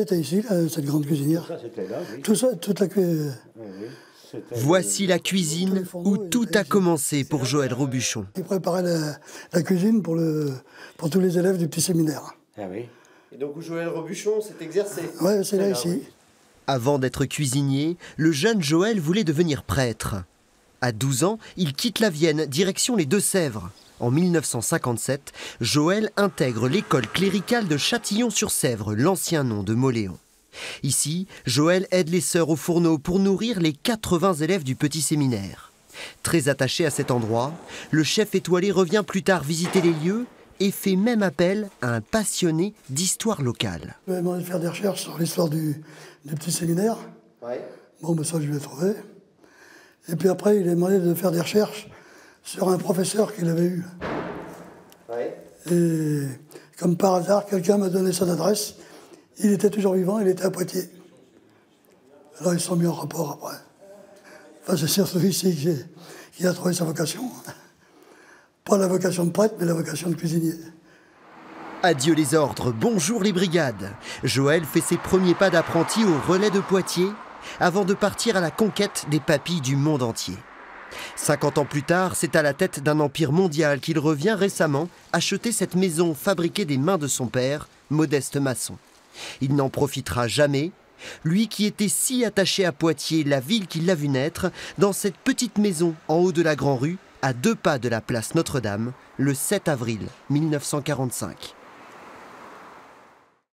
C'était ici, cette grande cuisinière. Ça, c'était là, oui. Tout ça, toute la cuisine. Voici la cuisine où tout a commencé pour Joël Robuchon. Il préparait la cuisine pour tous les élèves du petit séminaire. Ah oui. Et donc où Joël Robuchon s'est exercé. Oui, c'est là, ici. Oui. Avant d'être cuisinier, le jeune Joël voulait devenir prêtre. À 12 ans, il quitte la Vienne, direction les Deux-Sèvres. En 1957, Joël intègre l'école cléricale de Châtillon-sur-Sèvre, l'ancien nom de Mauléon. Ici, Joël aide les sœurs au fourneau pour nourrir les 80 élèves du petit séminaire. Très attaché à cet endroit, le chef étoilé revient plus tard visiter les lieux et fait même appel à un passionné d'histoire locale. Je lui ai demandé de faire des recherches sur l'histoire du petit séminaire. Ouais. Bon, ben ça, je l'ai trouvé. Et puis après, il a demandé de faire des recherches sur un professeur qu'il avait eu. Ouais. Et comme par hasard, quelqu'un m'a donné son adresse. Il était toujours vivant, il était à Poitiers. Alors ils se sont mis en rapport après. Enfin, c'est surtout ici qu'il a trouvé sa vocation. Pas la vocation de prêtre, mais la vocation de cuisinier. Adieu les ordres, bonjour les brigades. Joël fait ses premiers pas d'apprenti au relais de Poitiers avant de partir à la conquête des papilles du monde entier. 50 ans plus tard, c'est à la tête d'un empire mondial qu'il revient récemment acheter cette maison fabriquée des mains de son père, Modeste Masson. Il n'en profitera jamais, lui qui était si attaché à Poitiers, la ville qui l'a vu naître, dans cette petite maison en haut de la Grand-Rue, à 2 pas de la place Notre-Dame, le 7 avril 1945.